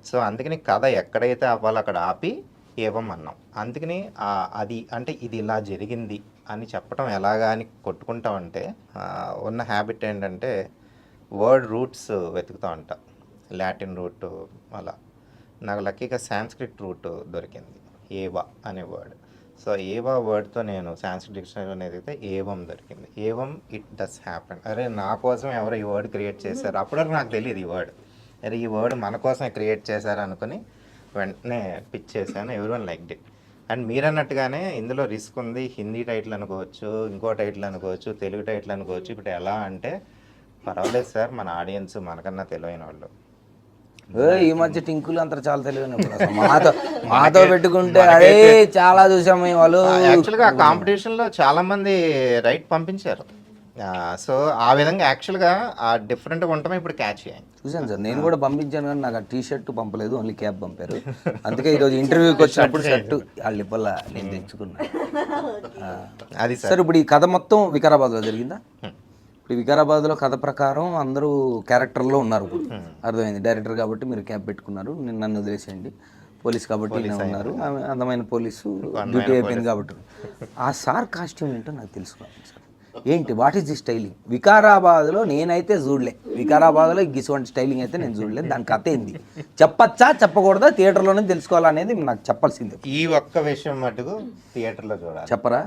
సో అందుకని కథ ఎక్కడైతే ఆపాలో అక్కడ ఆపి ఏవం అన్నాం. అందుకని అది అంటే ఇది ఇలా జరిగింది అని చెప్పడం ఎలాగా అని కొట్టుకుంటామంటే ఉన్న హ్యాబిట్ ఏంటంటే వర్డ్ రూట్స్ వెతుకుతూ ఉంటా. లాటిన్ రూట్ అలా నాకు లక్కీగా సాంస్క్రిట్ రూట్ దొరికింది, ఏవా అనే వర్డ్. సో ఏవా వర్డ్తో నేను సాంస్క్రిట్ డిక్షనరీలో ఎదిగితే ఏవం దొరికింది. ఏవం ఇట్ డస్ హ్యాపెన్. అరే నా కోసం ఎవరో ఈ వర్డ్ క్రియేట్ చేశారు, అప్పటివరకు నాకు తెలియదు ఈ వర్డ్. అరే ఈ వర్డ్ మన కోసమే క్రియేట్ చేశారు అనుకుని వెంటనే పిచ్ చేశాను. Everyone like it. అండ్ మీరు అన్నట్టుగానే ఇందులో రిస్క్ ఉంది. హిందీ టైటిల్ అనుకోవచ్చు, ఇంకో టైటిల్ అనుకోవచ్చు, తెలుగు టైటిల్ అనుకోవచ్చు. ఇప్పుడు ఎలా అంటే పర్వాలేదు సార్, మన ఆడియన్స్ మనకన్నా తెలివైన వాళ్ళు. ఈ మధ్య టింకులు అంతా చాలా తెలియదు. మాతో పెట్టుకుంటే అదే చాలా చూసాము వాళ్ళు. యాక్చువల్గా ఆ కాంపిటీషన్లో చాలామంది రైట్ పంపించారు. సో ఆ విధంగా యాక్చువల్గా ఆ డిఫరెంట్గా ఉండటమే ఇప్పుడు క్యాచ్ అయ్యాయి. చూసాను సార్, నేను కూడా పంపించాను కానీ నాకు ఆ టీ షర్ట్ పంపలేదు, ఓన్లీ క్యాబ్ పంపారు. అందుకే ఈరోజు ఇంటర్వ్యూకి వచ్చినప్పుడు షర్టు వాళ్ళ ఇవ్వాల నేను తెచ్చుకున్నాను. అది సార్ ఇప్పుడు ఈ కథ మొత్తం వికారాబాద్లో జరిగిందా? ఇప్పుడు వికారాబాద్లో కథ ప్రకారం అందరూ క్యారెక్టర్లో ఉన్నారు. ఇప్పుడు అర్థమైంది. డైరెక్టర్ కాబట్టి మీరు క్యాబ్ పెట్టుకున్నారు, నన్ను వదిలేసేయండి. పోలీస్ కాబట్టి ఉన్నారు, అందమైన పోలీసు డ్యూటీ అయిపోయింది కాబట్టి. ఆ సార్ కాస్ట్యూమ్ ఏంటో నాకు తెలుసుకోవాలి సార్. ఏంటి, వాట్ ఈస్ ది స్టైలింగ్? వికారాబాద్లో నేనైతే చూడలే. వికారాబాద్లో ఇటువంటి స్టైలింగ్ అయితే నేను చూడలేదు. దాని కథ ఏంది చెప్పచ్చా చెప్పకూడదా, థియేటర్లోనే తెలుసుకోవాలనేది నాకు చెప్పాల్సిందే. ఈ ఒక్క విషయం మటుకు థియేటర్లో చూడాలి. చెప్పరా?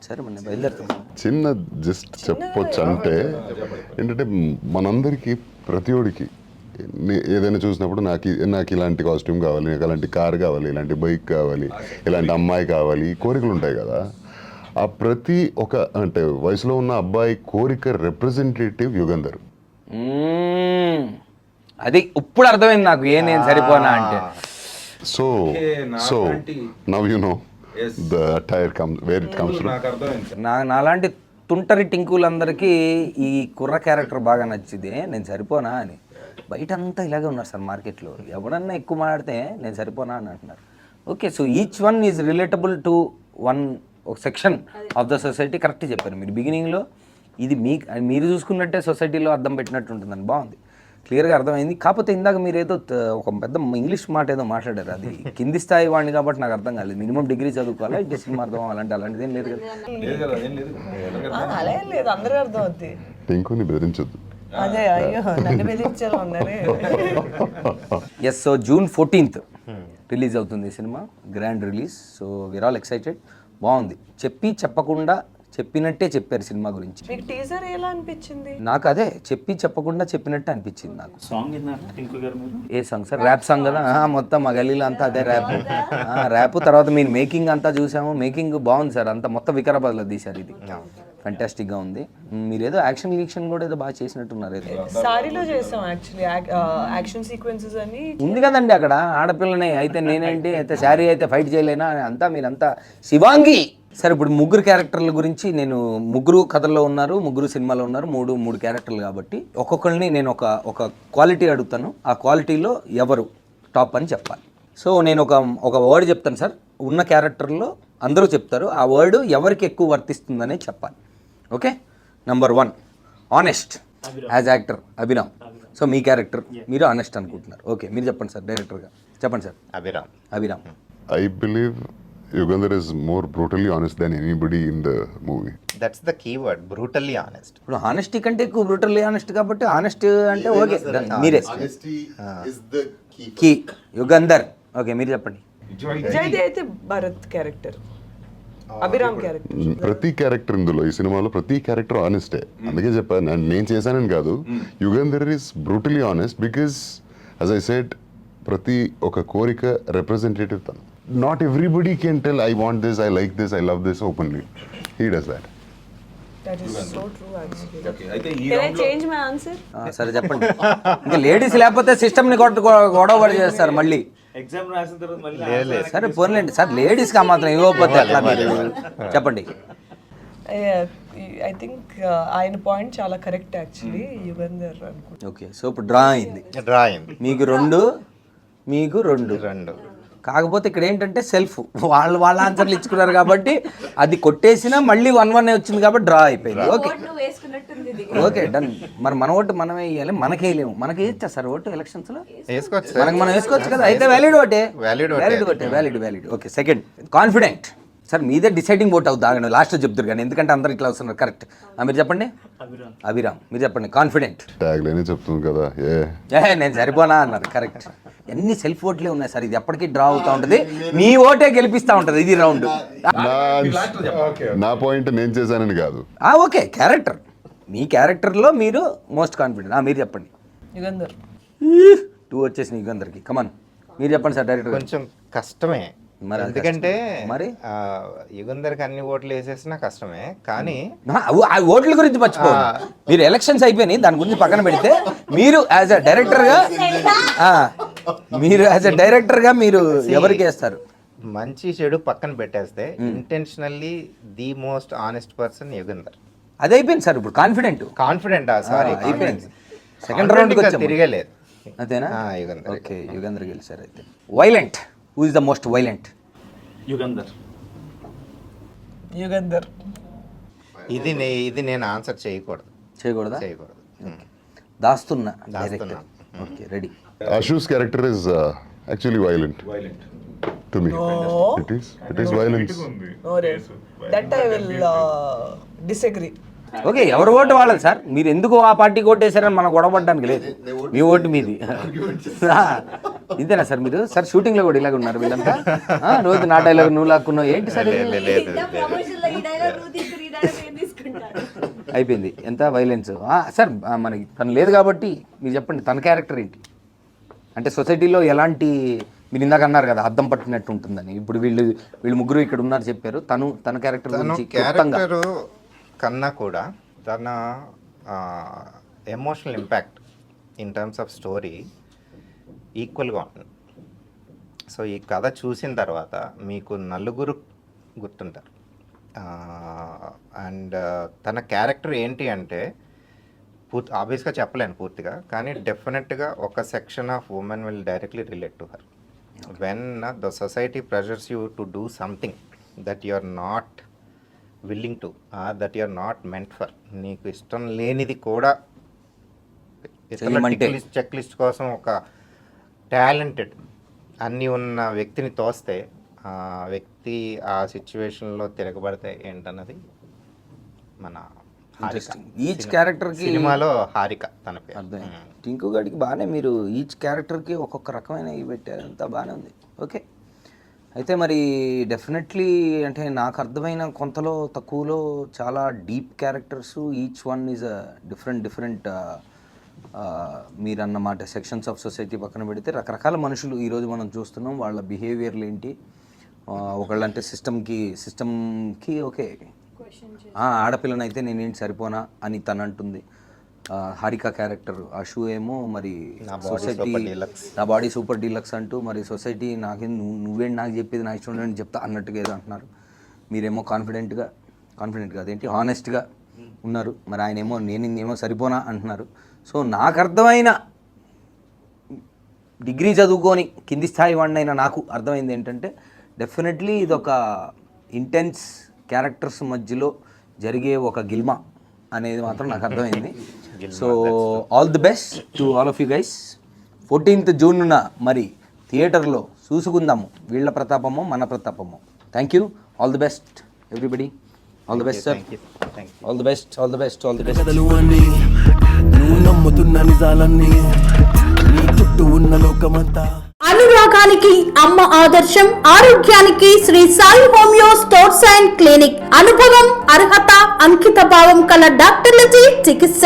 సరే మన బయలుదేరుతాం. చిన్న జస్ట్ చెప్పొచ్చు అంటే ఏంటంటే మనందరికీ ప్రతి ఒడికి ఏదైనా చూసినప్పుడు నాకు ఇలాంటి కాస్ట్యూమ్ కావాలి, నాకు అలాంటి కార్ కావాలి, ఇలాంటి బైక్ కావాలి, ఇలాంటి అమ్మాయి కావాలి, కోరికలు ఉంటాయి కదా. ఆ ప్రతి ఒక అంటే వయసులో ఉన్న అబ్బాయి కోరిక రిప్రజెంటేటివ్ యుగంధర్. అది ఇప్పుడు అర్థమైంది నాకు, నేను సరిపోనా అంటే. So now you know the attire comes where it comes from. నాలాంటి తుంటరి టింకులందరికీ ఈ కుర్ర క్యారెక్టర్ బాగా నచ్చింది. నేను సరిపోనా అని. బయట అంతా ఇలాగే ఉన్నారు సార్ మార్కెట్లో. ఎవడన్నా ఎక్కువ మాట్లాడితే నేను సరిపోనా అని అంటున్నారు. Okay, so each one is relatable to one ఒక section of the society. Correct చెప్పారు మీరు బిగినింగ్లో. ఇది మీరు చూసుకున్నట్టే సొసైటీలో అర్థం పెట్టినట్టు ఉంటుందని. బాగుంది, క్లియర్గా అర్థమైంది. కాకపోతే ఇందాక మీరు ఏదో ఒక పెద్ద ఇంగ్లీష్ మాట ఏదో మాట్లాడారు, అది కింది స్థాయి వాడిని కాబట్టి నాకు అర్థం కాలేదు. మినిమం డిగ్రీ చదువుకోవాలా, ఇంకే సినిమా అర్థం అలాంటిది ఏం లేదు కదా. అలా ఏం లేదు, అందరూ అర్థం అవుతుంది. ఇంకొని బెదిరించొద్దు. అదే అయ్యో నన్ను బెదిరించారు ఉన్నారే. Yes, so June 14th release అవుతుంది సినిమా, grand release. So we are all excited. బాగుంది. చెప్పి చెప్పకుండా చెప్పినట్టే చెప్పారు సినిమా గురించి. మీకు టీజర్ ఎలా అనిపించింది? నాకు అదే చెప్పి చెప్పకుండా చెప్పినట్టు అనిపించింది నాకు. సాంగ్ విన్నారా టింకు గారు మీరు? ఏ సాంగ్ సార్? ర్యాప్ సాంగ్ కదా. మొత్తం మా గల్లీలో అంతా అదే ర్యాప్. తర్వాత మీరు మేకింగ్ అంతా చూసాము. మేకింగ్ బాగుంది సార్, అంతా మొత్తం వికారాబాద్లో తీశారు. ఇది ఫ్యాంటాస్టిక్గా ఉంది. మీరు ఏదో యాక్షన్ కూడా ఏదో బాగా చేసినట్టున్నారు. ఏదో సారీలో చేసాం యాక్చువల్లీ, యాక్షన్ సీక్వెన్సెస్ అని ఉంది కదండి అక్కడ. ఆడపిల్లనే అయితే నేనేంటి అయితే శారీ అయితే ఫైట్ చేయలేనా అంతా మీరంతా శివాంగి. సరే, ఇప్పుడు ముగ్గురు క్యారెక్టర్ల గురించి నేను ముగ్గురు కథల్లో ఉన్నారు, ముగ్గురు సినిమాలో ఉన్నారు, మూడు క్యారెక్టర్లు కాబట్టి ఒక్కొక్కరిని నేను ఒక క్వాలిటీ అడుగుతాను. ఆ క్వాలిటీలో ఎవరు టాప్ అని చెప్పాలి. సో నేను ఒక వర్డ్ చెప్తాను సార్, ఉన్న క్యారెక్టర్లో అందరూ చెప్తారు. ఆ వర్డ్ ఎవరికి ఎక్కువ వర్తిస్తుందనే చెప్పాలి. Okay, number 1 honest as actor Abhiram. So మీ క్యారెక్టర్ మీరు ఆనెస్ట్ అనుకుంటున్నారు. ఓకే, మీరు చెప్పండి సార్, డైరెక్టర్గా చెప్పండి sir. Abhiram. I believe Yugandhar is more brutally honest than anybody in the movie. That's the keyword, brutally honest. ఇప్పుడు ఆనెస్టీ కంటే ఎక్కువ బ్రూటల్లీ ఆనెస్ట్ కాబట్టి ఆనెస్ట్ అంటే ఓకే, మీరే is the key. Yugandhar. Okay, మీరు చెప్పండి. జైది అయితే భరత్ క్యారెక్టర్, అభిరామ్ క్యారెక్టర్. ప్రతి క్యారెక్టర్ ఇందులో ఈ సినిమాలో ప్రతి క్యారెక్టర్ ఆనెస్టే. అందుకే చెప్పాను, నేను చేశానని కాదు. Yugandhar is brutally honest because as I said ప్రతి ఒక కోరిక రిప్రజెంటేటివ్ తను. Not everybody can tell I want this, I like this, I love this openly. He does that. That is so true actually. అయితే ఈ Can I change my answer? సరే చెప్పండి. ఇంకా ladies లేకపోతే సిస్టమ్ని గొడవ చేస్తారు మళ్ళీ. ఎగ్జామ్ రాసిన తర్వాత మళ్ళీ సరే పోన్లేండి సార్, లేడీస్కి మాత్రం ఇవ్వకపోతే ఎట్లా మీరు చెప్పండి. ఐ థింక్ ఆయన పాయింట్ చాలా కరెక్ట్ యాక్చువల్లీ, యుగంధర్ అనుకుంటా. ఓకే, సో ఇప్పుడు డ్రా అయింది. మీకు రెండు కాకపోతే ఇక్కడ ఏంటంటే సెల్ఫ్ వాళ్ళ ఆన్సర్లు ఇచ్చుకున్నారు కాబట్టి అది కొట్టేసినా మళ్ళీ 1-1 వచ్చింది కాబట్టి డ్రా అయిపోయింది. Okay okay done. మరి మన ఓటు మనమే వేయాలి, మనకే వేయలేము. మనకి వేయచ్చా సార్ ఓటు ఎలక్షన్స్లో? వేసుకోవచ్చు మనం వేసుకోవచ్చు కదా. అయితే వ్యాలిడ్ ఓటే. Valid valid. Okay second confident. Sir మీదే డిసైడింగ్ ఓట్ అవుతుంది. ఆగండి లాస్ట్లో చెప్తారు కానీ ఎందుకంటే అందరు ఇట్లా వస్తున్నారు. కరెక్ట్. మీరు చెప్పండి. అభిరామ్ మీరు చెప్పండి. కాన్ఫిడెంట్. ట్యాగ్లైనే చెప్తుంది కదా, నేను సరిపోనా అన్నారు. కరెక్ట్. అన్ని సెల్ఫ్ ఓట్లే ఉన్నాయి సార్. ఇది ఎప్పటికీ డ్రా అవుతూ ఉంటుంది. మీ ఓటే గెలిపిస్తూ ఉంటుంది ఇది రౌండ్. నా పాయింట్ నేను చేశానని కాదు. ఓకే క్యారెక్టర్, మీ క్యారెక్టర్లో మీరు మోస్ట్ కాన్ఫిడెంట్. మీరు చెప్పండి. యుగంధర్ 2 వచ్చేసినాయి యుగంధర్కి. కమాన్ మీరు చెప్పండి సార్ డైరెక్టర్. కొంచెం కష్టమే మరి ఎందుకంటే మరి యుగంధర్కి అన్ని ఓట్లు వేసేసినా కష్టమే. కానీ ఆ ఓట్ల గురించి మర్చిపోవాలి. మీరు ఎలక్షన్స్ అయిపోయినాయి, దాని గురించి పక్కన పెడితే మీరు యాజ్ అ డైరెక్టర్గా మీరు ఎవరికి వేస్తారు? మంచి చెడు పక్కన పెట్టేస్తే intentionally the most honest person Yugandhar. అది అయిపోయింది సార్. ఇప్పుడు కాన్ఫిడెంట్ సారీ అయిపోయింది. సెకండ్ రౌండ్కి వచ్చాము. తిరగలేదు. అంతేనా? యుగంధర్. ఓకే యుగంధర్ గెలిచారు. అయితే violent. Who is the most violent? Yugandhar. ఇది నేను ఆన్సర్ చేయకూడదా? చేయకూడదు. దాస్తున్నా. Okay ready. Ashu's character is actually violent to me. It is violence. That I will disagree. Okay ఎవరు ఓటు వాళ్ళది సార్. మీరు ఎందుకు ఆ పార్టీకి ఓటు వేసారని మనం గొడవపడడానికి లేదు. మీ ఓటు మీది. ఇంతేనా సార్ మీరు? సార్ షూటింగ్లో కూడా ఇలాగ ఉన్నారు వీళ్ళంతా. రోజు నా డైలాగ్ నువ్వు లాక్కున్నావు ఏంటి సార్? అయిపోయింది. ఎంత వైలెన్స్ సార్. మనకి తను లేదు కాబట్టి మీరు చెప్పండి తన క్యారెక్టర్ ఏంటి? అంటే సొసైటీలో ఎలాంటి, మీరు ఇందాక అన్నారు కదా అద్దం పట్టినట్టు ఉంటుందని. ఇప్పుడు వీళ్ళు ముగ్గురు ఇక్కడ ఉన్నారు చెప్పారు. తన క్యారెక్టర్ కన్నా కూడా తన emotional impact in terms of story ఈక్వల్గా ఉంటుంది. సో ఈ కథ చూసిన తర్వాత మీకు నలుగురు గుర్తుంటారు. అండ్ తన క్యారెక్టర్ ఏంటి అంటే ఆబ్వియస్గా చెప్పలేను పూర్తిగా, కానీ డెఫినెట్గా ఒక section of women will directly relate to her when the society pressures you to do something that you are not willing to, that you are not meant for. నీకు ఇష్టం లేనిది కూడా చెక్ లిస్ట్ కోసం ఒక టాలెంటెడ్ అన్నీ ఉన్న వ్యక్తిని తోస్తే ఆ వ్యక్తి ఆ సిచ్యువేషన్లో తిరగబడితే ఏంటన్నది మన ఈచ్ క్యారెక్టర్కి సినిమాలో హారిక తన పేరు. అర్థం. టింకు గడికి బాగానే మీరు ఈచ్ క్యారెక్టర్కి ఒక్కొక్క రకమైన ఇవి పెట్టారు. అంతా బాగానే ఉంది. ఓకే అయితే మరి డెఫినెట్లీ అంటే నాకు అర్థమైన కొంతలో తక్కువలో చాలా deep characters. Each one is a different మీరు అన్నమాట సెక్షన్స్ ఆఫ్ సొసైటీ పక్కన పెడితే రకరకాల మనుషులు ఈరోజు మనం చూస్తున్నాం. వాళ్ళ బిహేవియర్లు ఏంటి, ఒకళ్ళంటే సిస్టమ్కి ఓకే ఆడపిల్లనైతే నేనేంటి సరిపోనా అని తను అంటుంది. హారిక క్యారెక్టర్ అషు ఏమో మరి సొసైటీ నా బాడీ సూపర్ డీలక్స్ అంటూ మరి సొసైటీ నాకేం నువ్వేంటి నాకు చెప్పేది నా ఇష్టం లేని చెప్తా అన్నట్టుగా ఏదో అంటున్నారు. మీరేమో కాన్ఫిడెంట్గా అదేంటి హానెస్ట్గా ఉన్నారు. మరి ఆయన ఏమో నేనేమో సరిపోనా అంటున్నారు. సో నాకు అర్థమైన డిగ్రీ చదువుకొని కింది స్థాయి వాడినైనా నాకు అర్థమైంది ఏంటంటే డెఫినెట్లీ ఇదొక ఇంటెన్స్ క్యారెక్టర్స్ మధ్యలో జరిగే ఒక గిల్మా అనేది మాత్రం నాకు అర్థమైంది. So all the best to all of you guys. 14th జూన్న మరి థియేటర్లో చూసుకుందాము వీళ్ళ ప్రతాపము మన ప్రతాపము. Thank you. All the best everybody. All the best sir. All the best. కథలు అన్నీ నువ్వు నమ్ముతున్న నిజాలన్నీ నీ చుట్టూ ఉన్న లోకమంతా. అనురాగానికి అమ్మ ఆదర్శం, ఆరోగ్యానికి Shri Sai homeo stores and clinic. అనుభవం, అర్హత, అంకిత భావం కల డాక్టర్లచే చికిత్స.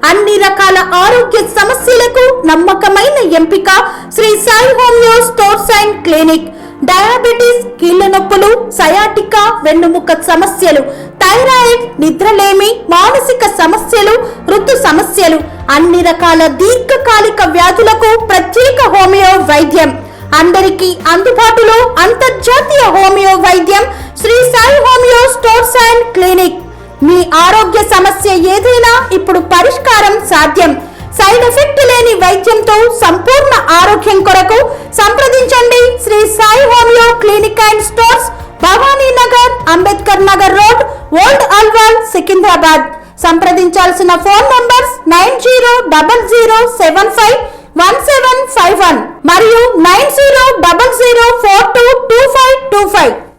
అన్ని రకాల ఆరోగ్య సమస్యలకు నమ్మకమైన ఎంపిక Shri Sai homeo stores and clinic. Diabetes, కీళ్ల నొప్పులు, సయాటికా, వెన్నుముక సమస్యలు, థైరాయిడ్, నిద్రలేమి, మానసిక సమస్యలు, ఋతు సమస్యలు, అన్ని రకాల దీర్ఘకాలిక వ్యాధులకు ప్రత్యేక హోమియో వైద్యం. అందరికీ అందుబాటులో అంతర్జాతీయ హోమియో వైద్యం Shri Sai homeo stores and clinic. మీ ఆరోగ్య సమస్య ఏదైనా ఇప్పుడు పరిష్కారం సాధ్యం. సైడ్ ఎఫెక్ట్ లేని వైద్యంతో సంపూర్ణ ఆరోగ్యం కొరకు సంప్రదించండి Shri Sai homeo clinic and stores, Bhavani Nagar, Ambedkar Nagar road, old Alwal, Secunderabad. సంప్రదించాల్సిన ఫోన్ నంబర్స్ 9000751751 మరియు 9000422525.